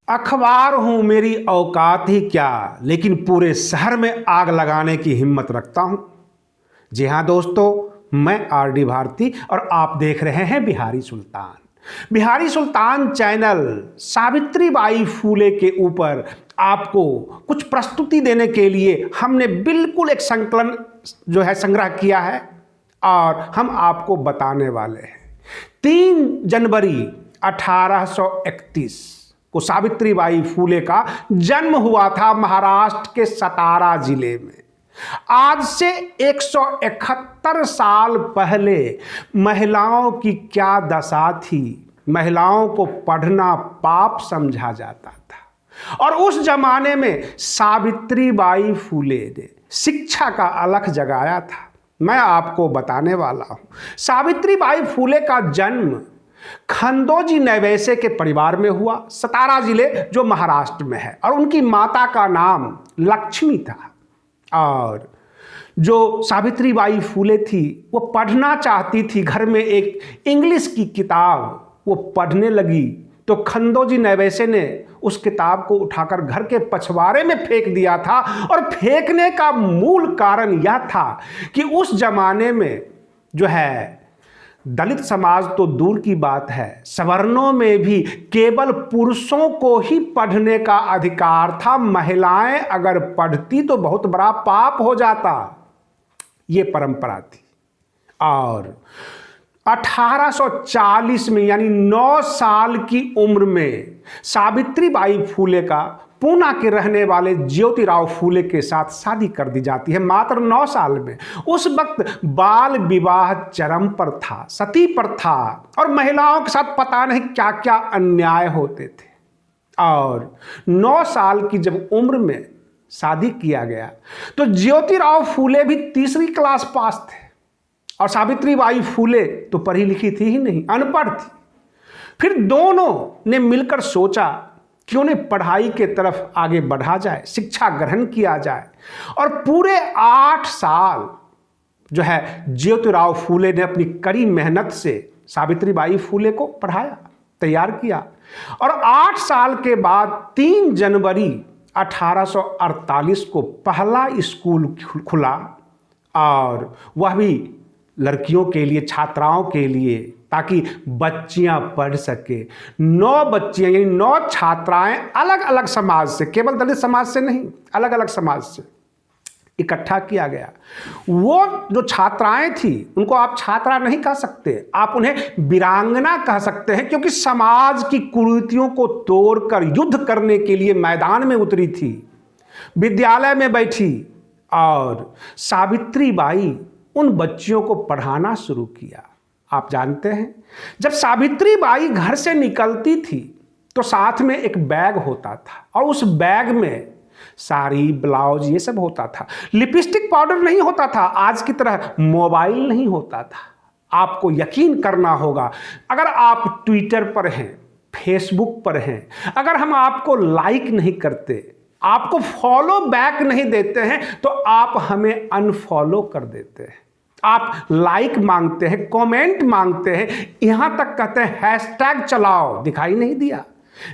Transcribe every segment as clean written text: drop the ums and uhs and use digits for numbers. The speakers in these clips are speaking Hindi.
अखबार हूं, मेरी औकात ही क्या, लेकिन पूरे शहर में आग लगाने की हिम्मत रखता हूं। जी हां दोस्तों, मैं आरडी भारती और आप देख रहे हैं बिहारी सुल्तान। बिहारी सुल्तान चैनल सावित्रीबाई फूले के ऊपर आपको कुछ प्रस्तुति देने के लिए हमने बिल्कुल एक संकलन संग्रह किया है और हम आपको बताने वाले हैं। 3 जनवरी 1831 को सावित्रीबाई फूले का जन्म हुआ था महाराष्ट्र के सतारा जिले में। आज से 171 साल पहले महिलाओं की क्या दशा थी। महिलाओं को पढ़ना पाप समझा जाता था और उस जमाने में सावित्रीबाई फूले ने शिक्षा का अलख जगाया था। मैं आपको बताने वाला हूं। सावित्रीबाई फूले का जन्म खंदोजी नैवैसे के परिवार में हुआ, सतारा जिले जो महाराष्ट्र में है, और उनकी माता का नाम लक्ष्मी था। और जो सावित्रीबाई फूले थी वो पढ़ना चाहती थी। घर में एक इंग्लिश की किताब वो पढ़ने लगी तो खंदोजी नैवैसे ने उस किताब को उठाकर घर के पछवाड़े में फेंक दिया था। और फेंकने का मूल कारण यह था कि उस जमाने में दलित समाज तो दूर की बात है, सवर्णों में भी केवल पुरुषों को ही पढ़ने का अधिकार था। महिलाएं अगर पढ़ती तो बहुत बड़ा पाप हो जाता, ये परंपरा थी। और 1840 में यानी 9 साल की उम्र में सावित्रीबाई फूले का पूना के रहने वाले ज्योतिराव फूले के साथ शादी कर दी जाती है, मात्र 9 साल में। उस वक्त बाल विवाह चरम पर था, सती प्रथा और महिलाओं के साथ पता नहीं क्या क्या अन्याय होते थे। और 9 साल की जब उम्र में शादी किया गया तो ज्योतिराव फूले भी तीसरी क्लास पास थे और सावित्रीबाई फूले तो पढ़ी लिखी थी ही नहीं, अनपढ़ थी। फिर दोनों ने मिलकर सोचा कि उन्हें पढ़ाई के तरफ आगे बढ़ा जाए, शिक्षा ग्रहण किया जाए। और पूरे 8 साल ज्योतिराव फूले ने अपनी कड़ी मेहनत से सावित्रीबाई फूले को पढ़ाया, तैयार किया। और 8 साल के बाद 3 जनवरी 1848 को पहला स्कूल खुला, और वह भी लड़कियों के लिए, छात्राओं के लिए, ताकि बच्चियां पढ़ सके। 9 बच्चियां यानी 9 छात्राएं अलग अलग समाज से, केवल दलित समाज से नहीं, अलग अलग समाज से इकट्ठा किया गया। वो जो छात्राएं थी उनको आप छात्रा नहीं कह सकते, आप उन्हें वीरांगना कह सकते हैं, क्योंकि समाज की कुरीतियों को तोड़कर युद्ध करने के लिए मैदान में उतरी थी, विद्यालय में बैठी। और सावित्रीबाई उन बच्चियों को पढ़ाना शुरू किया। आप जानते हैं, जब सावित्रीबाई घर से निकलती थी तो साथ में एक बैग होता था और उस बैग में साड़ी, ब्लाउज ये सब होता था। लिपस्टिक, पाउडर नहीं होता था, आज की तरह मोबाइल नहीं होता था। आपको यकीन करना होगा, अगर आप ट्विटर पर हैं, फेसबुक पर हैं, अगर हम आपको लाइक नहीं करते, आपको फॉलो बैक नहीं देते हैं, तो आप हमें अनफॉलो कर देते हैं। आप लाइक मांगते हैं, कमेंट मांगते हैं, यहां तक कहते हैं हैशटैग चलाओ, दिखाई नहीं दिया।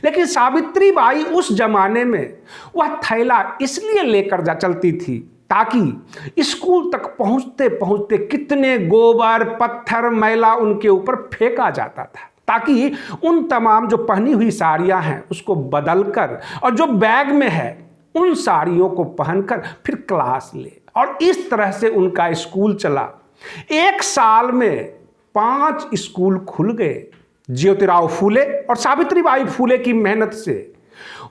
लेकिन सावित्रीबाई उस जमाने में वह थैला इसलिए लेकर चलती थी ताकि स्कूल तक पहुंचते पहुंचते कितने गोबर, पत्थर, मैला उनके ऊपर फेंका जाता था, ताकि उन तमाम जो पहनी हुई साड़ियां हैं उसको बदलकर और जो बैग में है उन साड़ियों को पहनकर फिर क्लास ले। और इस तरह से उनका स्कूल चला। 1 साल में 5 स्कूल खुल गए ज्योतिराव फूले और सावित्रीबाई फूले की मेहनत से।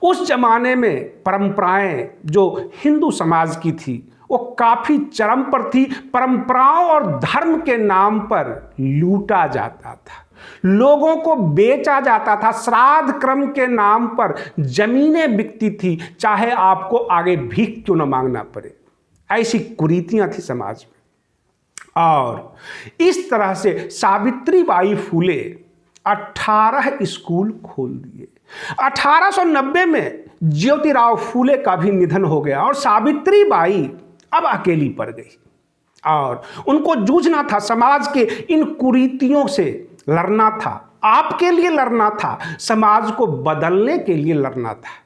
उस जमाने में परंपराएं जो हिंदू समाज की थी वो काफी चरम पर थी। परंपराओं और धर्म के नाम पर लूटा जाता था, लोगों को बेचा जाता था, श्राद्ध क्रम के नाम पर जमीनें बिकती थी, चाहे आपको आगे भीख क्यों न मांगना पड़े। ऐसी कुरीतियां थी समाज में। और इस तरह से सावित्रीबाई फूले 18 स्कूल खोल दिए। 1890 में ज्योतिराव फूले का भी निधन हो गया और सावित्रीबाई अब अकेली पड़ गई। और उनको जूझना था, समाज के इन कुरीतियों से लड़ना था, आपके लिए लड़ना था, समाज को बदलने के लिए लड़ना था।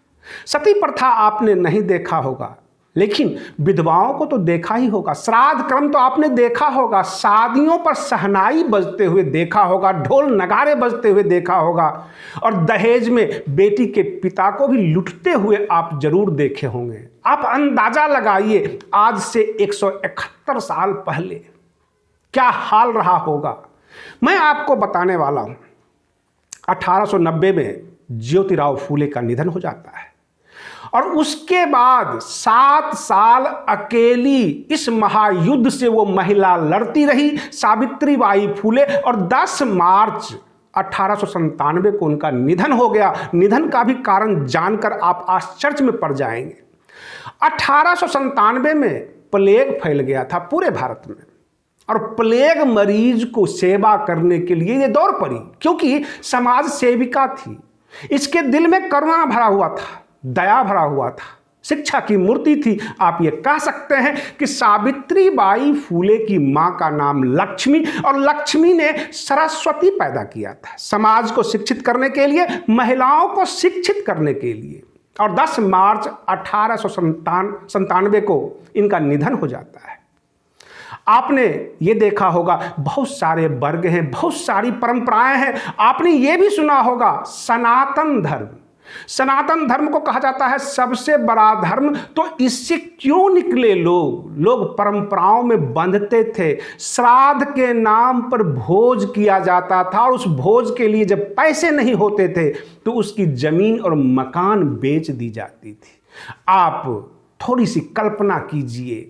सती प्रथा आपने नहीं देखा होगा, लेकिन विधवाओं को तो देखा ही होगा। श्राद्ध क्रम तो आपने देखा होगा, शादियों पर शहनाई बजते हुए देखा होगा, ढोल नगारे बजते हुए देखा होगा, और दहेज में बेटी के पिता को भी लुटते हुए आप जरूर देखे होंगे। आप अंदाजा लगाइए आज से 171 साल पहले क्या हाल रहा होगा। मैं आपको बताने वाला हूं। 1890 में ज्योतिराव फूले का निधन हो जाता है और उसके बाद 7 साल अकेली इस महायुद्ध से वो महिला लड़ती रही, सावित्रीबाई फूले, और 10 मार्च 1897 को उनका निधन हो गया। निधन का भी कारण जानकर आप आश्चर्य में पड़ जाएंगे। 1897 में प्लेग फैल गया था पूरे भारत में, और प्लेग मरीज को सेवा करने के लिए ये दौड़ पड़ी, क्योंकि समाज सेविका थी। इसके दिल में करुणा भरा हुआ था, दया भरा हुआ था, शिक्षा की मूर्ति थी। आप ये कह सकते हैं कि सावित्रीबाई फूले की मां का नाम लक्ष्मी, और लक्ष्मी ने सरस्वती पैदा किया था समाज को शिक्षित करने के लिए, महिलाओं को शिक्षित करने के लिए। और 10 मार्च 1897 को इनका निधन हो जाता है। आपने ये देखा होगा बहुत सारे वर्ग हैं, बहुत सारी परंपराएं हैं। आपने ये भी सुना होगा सनातन धर्म। सनातन धर्म को कहा जाता है सबसे बड़ा धर्म। तो इससे क्यों निकले लोग परंपराओं में बंधते थे। श्राद्ध के नाम पर भोज किया जाता था, और उस भोज के लिए जब पैसे नहीं होते थे तो उसकी जमीन और मकान बेच दी जाती थी। आप थोड़ी सी कल्पना कीजिए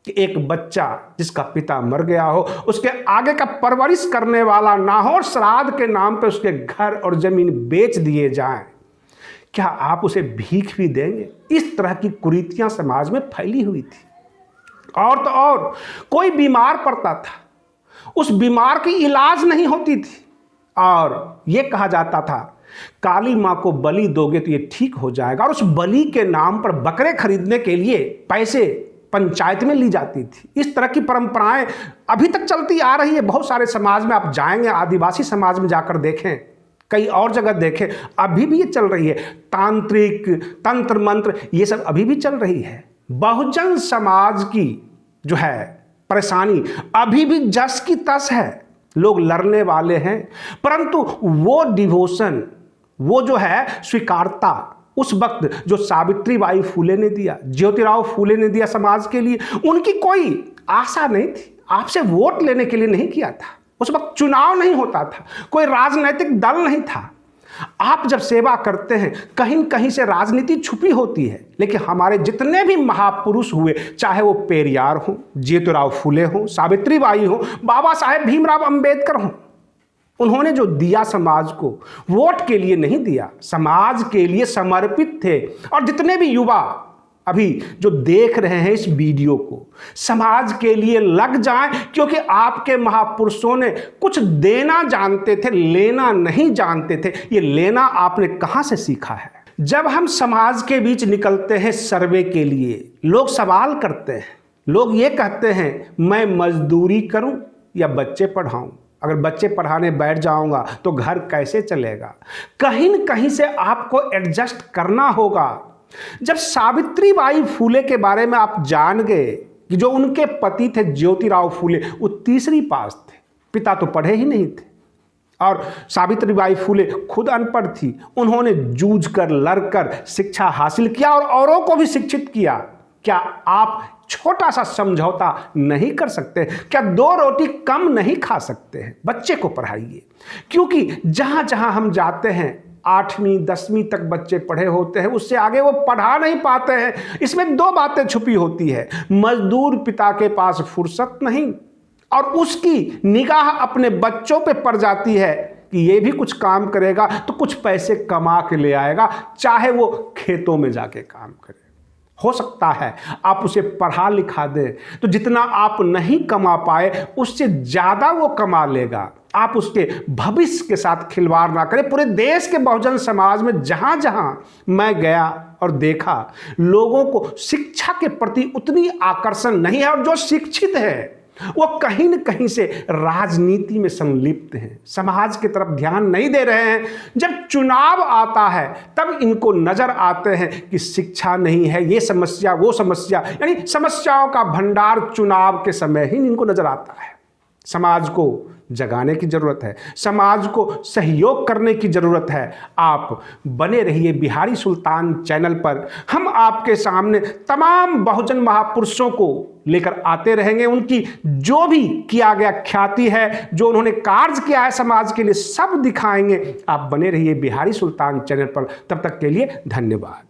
कि एक बच्चा जिसका पिता मर गया हो, उसके आगे का परवरिश करने वाला ना हो, और श्राद्ध के नाम पर उसके घर और जमीन बेच दिए जाएं, क्या आप उसे भीख भी देंगे। इस तरह की कुरीतियां समाज में फैली हुई थी। और तो और कोई बीमार पड़ता था, उस बीमार की इलाज नहीं होती थी, और यह कहा जाता था काली मां को बलि दोगे तो ये ठीक हो जाएगा। और उस बलि के नाम पर बकरे खरीदने के लिए पैसे पंचायत में ली जाती थी। इस तरह की परंपराएं अभी तक चलती आ रही है बहुत सारे समाज में। आप जाएंगे आदिवासी समाज में जाकर देखें, कई और जगह देखें, अभी भी ये चल रही है। तांत्रिक, तंत्र मंत्र, ये सब अभी भी चल रही है। बहुजन समाज की जो है परेशानी अभी भी जस की तस है। लोग लड़ने वाले हैं, परंतु वो डिवोशन, वो जो है स्वीकारता, उस वक्त जो सावित्रीबाई फूले ने दिया, ज्योतिराव फूले ने दिया समाज के लिए, उनकी कोई आशा नहीं थी। आपसे वोट लेने के लिए नहीं किया था। उस वक्त चुनाव नहीं होता था, कोई राजनीतिक दल नहीं था। आप जब सेवा करते हैं कहीं न कहीं से राजनीति छुपी होती है। लेकिन हमारे जितने भी महापुरुष हुए, चाहे वो पेरियार हो, ज्योतिराव फूले हो, सावित्रीबाई हो, बाबा साहेब भीमराव अंबेडकर हो, उन्होंने जो दिया समाज को, वोट के लिए नहीं दिया, समाज के लिए समर्पित थे। और जितने भी युवा अभी जो देख रहे हैं इस वीडियो को, समाज के लिए लग जाएं, क्योंकि आपके महापुरुषों ने कुछ देना जानते थे, लेना नहीं जानते थे। ये लेना आपने कहां से सीखा है। जब हम समाज के बीच निकलते हैं सर्वे के लिए, लोग सवाल करते हैं, लोग ये कहते हैं मैं मजदूरी करूं या बच्चे पढ़ाऊं। अगर बच्चे पढ़ाने बैठ जाऊंगा तो घर कैसे चलेगा। कहीं न कहीं से आपको एडजस्ट करना होगा। जब सावित्रीबाई फूले के बारे में आप जान गए कि जो उनके पति थे ज्योतिराव फूले, वो तीसरी पास थे, पिता तो पढ़े ही नहीं थे, और सावित्रीबाई फूले खुद अनपढ़ थी। उन्होंने जूझ कर, लड़कर शिक्षा हासिल किया और औरों को भी शिक्षित किया। क्या आप छोटा सा समझौता नहीं कर सकते? क्या 2 रोटी कम नहीं खा सकते हैं? बच्चे को पढ़ाइए, क्योंकि जहां जहां हम जाते हैं 8वीं 10वीं तक बच्चे पढ़े होते हैं, उससे आगे वो पढ़ा नहीं पाते हैं। इसमें 2 बातें छुपी होती है। मजदूर पिता के पास फुर्सत नहीं, और उसकी निगाह अपने बच्चों पे पड़ जाती है कि ये भी कुछ काम करेगा तो कुछ पैसे कमा के ले आएगा, चाहे वो खेतों में जाके काम करे। हो सकता है आप उसे पढ़ा लिखा दें तो जितना आप नहीं कमा पाए उससे ज़्यादा वो कमा लेगा। आप उसके भविष्य के साथ खिलवाड़ ना करें। पूरे देश के बहुजन समाज में जहाँ जहाँ मैं गया और देखा, लोगों को शिक्षा के प्रति उतनी आकर्षण नहीं है, और जो शिक्षित है वो कहीं न कहीं से राजनीति में संलिप्त हैं, समाज की तरफ ध्यान नहीं दे रहे हैं। जब चुनाव आता है तब इनको नजर आते हैं कि शिक्षा नहीं है, ये समस्या वो समस्या, यानी समस्याओं का भंडार चुनाव के समय ही इनको नजर आता है। समाज को जगाने की जरूरत है, समाज को सहयोग करने की जरूरत है। आप बने रहिए बिहारी सुल्तान चैनल पर। हम आपके सामने तमाम बहुजन महापुरुषों को लेकर आते रहेंगे। उनकी जो भी किया गया ख्याति है, जो उन्होंने कार्य किया है समाज के लिए, सब दिखाएंगे। आप बने रहिए बिहारी सुल्तान चैनल पर। तब तक के लिए धन्यवाद।